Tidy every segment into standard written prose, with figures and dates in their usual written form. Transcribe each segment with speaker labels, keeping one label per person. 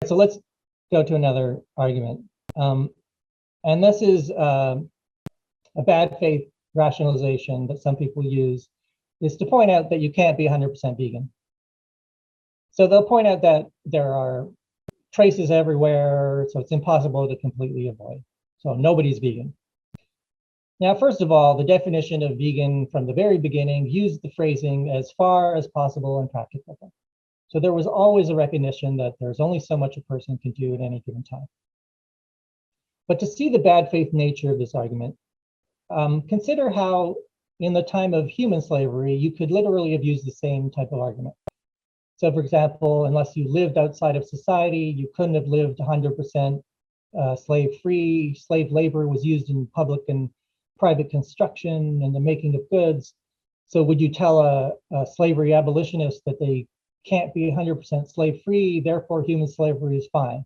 Speaker 1: so let's go to another argument. And this is a bad faith rationalization that some people use, is to point out that you can't be 100% vegan. So they'll point out that there are traces everywhere, so it's impossible to completely avoid. So nobody's vegan. Now, first of all, the definition of vegan from the very beginning used the phrasing as far as possible and practicable. So there was always a recognition that there's only so much a person can do at any given time. But to see the bad faith nature of this argument, consider how in the time of human slavery, you could literally have used the same type of argument. So for example, unless you lived outside of society, you couldn't have lived 100% slave-free. Slave labor was used in public and private construction and the making of goods. So would you tell a slavery abolitionist that they can't be 100% slave-free, therefore human slavery is fine?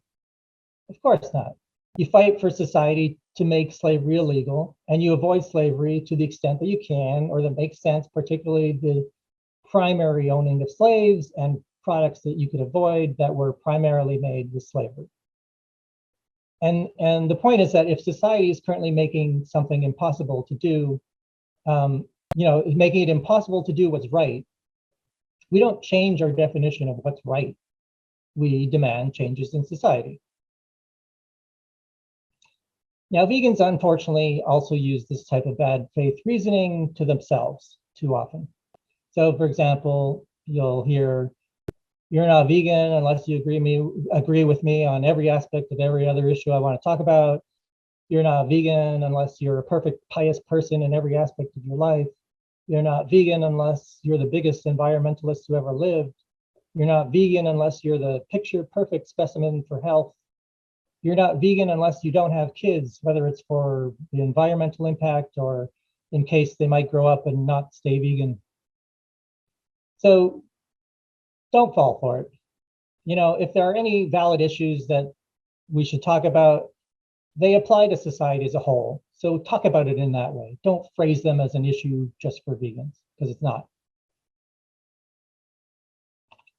Speaker 1: Of course not. You fight for society to make slavery illegal, and you avoid slavery to the extent that you can, or that makes sense, particularly the primary owning of slaves and products that you could avoid that were primarily made with slavery. And the point is that if society is currently making something impossible to do, making it impossible to do what's right, we don't change our definition of what's right. We demand changes in society. Now, vegans, unfortunately, also use this type of bad faith reasoning to themselves too often. So, for example, you'll hear, "You're not vegan unless you agree with me on every aspect of every other issue I want to talk about. You're not vegan unless you're a perfect, pious person in every aspect of your life. You're not vegan unless you're the biggest environmentalist who ever lived. You're not vegan unless you're the picture-perfect specimen for health. You're not vegan unless you don't have kids, whether it's for the environmental impact or in case they might grow up and not stay vegan." So don't fall for it. If there are any valid issues that we should talk about, they apply to society as a whole. So talk about it in that way. Don't phrase them as an issue just for vegans, because it's not.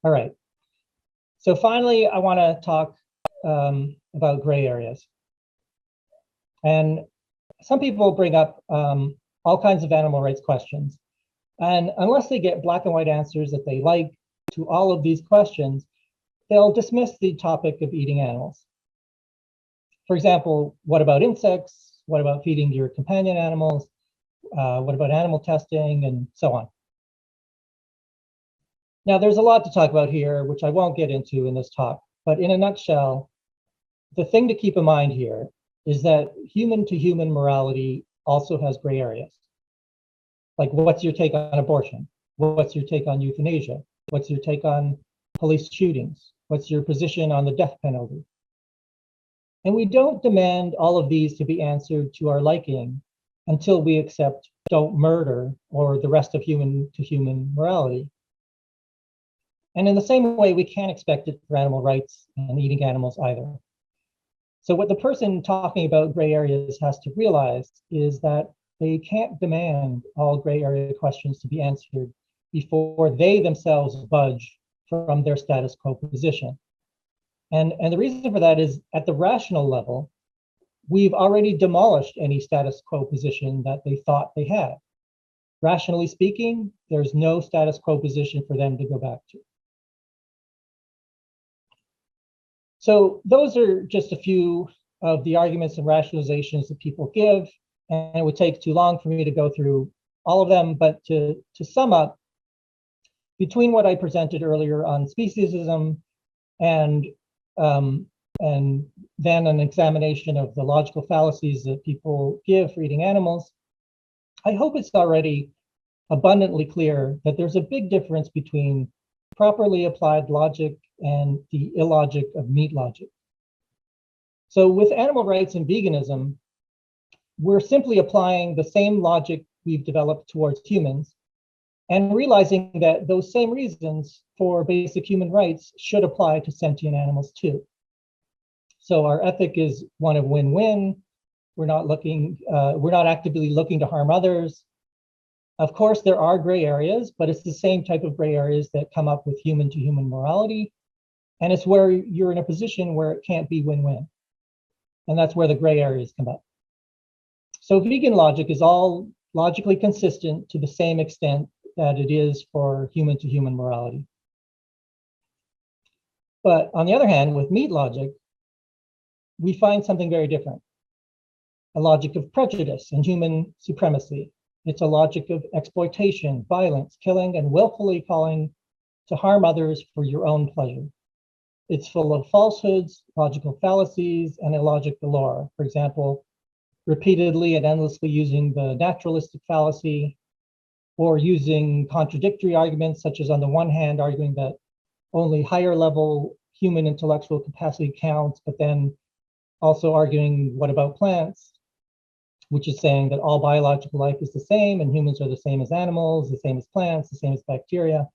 Speaker 1: All right. So finally, I want to talk about gray areas. And some people bring up all kinds of animal rights questions. And unless they get black and white answers that they like to all of these questions, they'll dismiss the topic of eating animals. For example, what about insects? What about feeding your companion animals? What about animal testing, and so on? Now, there's a lot to talk about here, which I won't get into in this talk, but in a nutshell, the thing to keep in mind here is that human-to-human morality also has gray areas. Like, what's your take on abortion? What's your take on euthanasia? What's your take on police shootings? What's your position on the death penalty? And we don't demand all of these to be answered to our liking until we accept don't murder or the rest of human-to-human morality. And in the same way, we can't expect it for animal rights and eating animals either. So what the person talking about gray areas has to realize is that they can't demand all gray area questions to be answered before they themselves budge from their status quo position. And the reason for that is, at the rational level, we've already demolished any status quo position that they thought they had. Rationally speaking, there's no status quo position for them to go back to. So those are just a few of the arguments and rationalizations that people give, and it would take too long for me to go through all of them. But to sum up, between what I presented earlier on speciesism and then an examination of the logical fallacies that people give for eating animals, I hope it's already abundantly clear that there's a big difference between properly applied logic and the illogic of meat logic. So with animal rights and veganism, we're simply applying the same logic we've developed towards humans and realizing that those same reasons for basic human rights should apply to sentient animals too. So our ethic is one of win-win. We're not actively looking to harm others. Of course, there are gray areas, but it's the same type of gray areas that come up with human-to-human morality. And it's where you're in a position where it can't be win-win. And that's where the gray areas come up. So vegan logic is all logically consistent to the same extent that it is for human-to-human morality. But on the other hand, with meat logic, we find something very different. A logic of prejudice and human supremacy. It's a logic of exploitation, violence, killing, and willfully calling to harm others for your own pleasure. It's full of falsehoods, logical fallacies, and illogic galore. For example, repeatedly and endlessly using the naturalistic fallacy, or using contradictory arguments, such as on the one hand, arguing that only higher level human intellectual capacity counts, but then also arguing, what about plants? Which is saying that all biological life is the same and humans are the same as animals, the same as plants, the same as bacteria.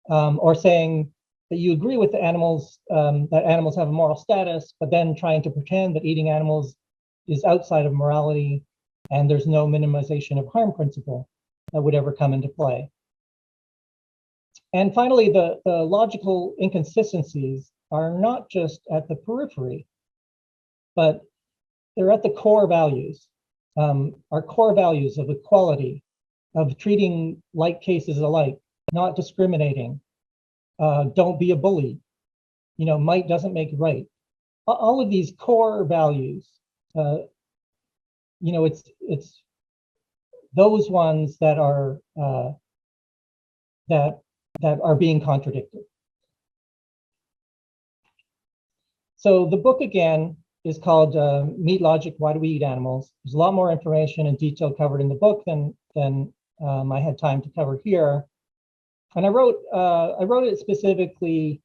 Speaker 1: Or saying that you agree with the animals, that animals have a moral status, but then trying to pretend that eating animals is outside of morality and there's no minimization of harm principle that would ever come into play. And finally, the logical inconsistencies are not just at the periphery, but they're at the core values. Our core values of equality, of treating like cases alike, not discriminating, don't be a bully, might doesn't make right. All of these core values, it's those ones that are that are being contradicted. So the book again is called Meat Logic: Why Do We Eat Animals? There's a lot more information and detail covered in the book than I had time to cover here. And I wrote it specifically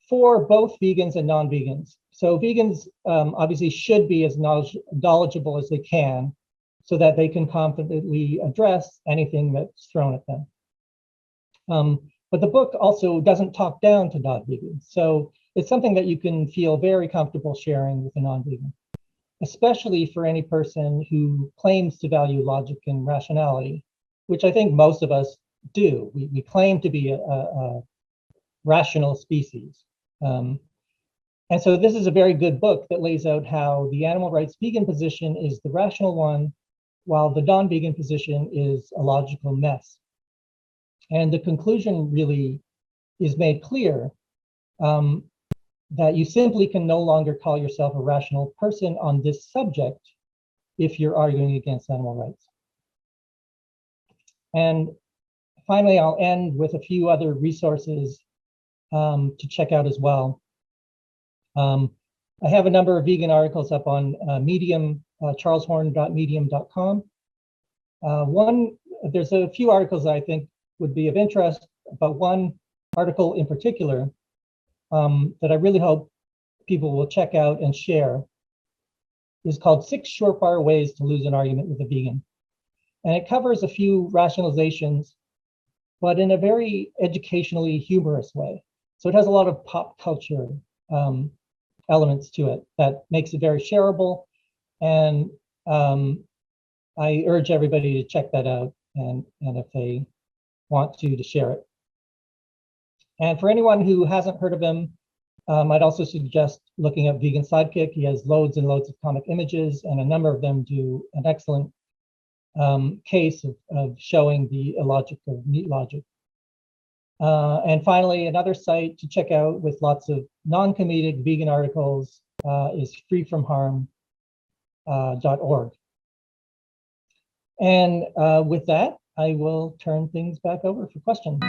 Speaker 1: for both vegans and non-vegans. So vegans obviously should be as knowledgeable as they can so that they can confidently address anything that's thrown at them. But the book also doesn't talk down to non-vegans. So it's something that you can feel very comfortable sharing with a non-vegan, especially for any person who claims to value logic and rationality, which I think most of us do. We claim to be a rational species. And so this is a very good book that lays out how the animal rights vegan position is the rational one, while the non-vegan position is a logical mess. And the conclusion really is made clear that you simply can no longer call yourself a rational person on this subject if you're arguing against animal rights. And finally, I'll end with a few other resources to check out as well. I have a number of vegan articles up on Medium, charleshorn.medium.com. There's a few articles that I think would be of interest, but one article in particular that I really hope people will check out and share is called 6 Surefire Ways to Lose an Argument with a Vegan. And it covers a few rationalizations, but in a very educationally humorous way. So it has a lot of pop culture elements to it that makes it very shareable. And I urge everybody to check that out and if they want to share it. And for anyone who hasn't heard of him, I'd also suggest looking up Vegan Sidekick. He has loads and loads of comic images, and a number of them do an excellent case of showing the illogic of meat logic. And finally, another site to check out with lots of non-comedic vegan articles is freefromharm.org. And with that, I will turn things back over for questions.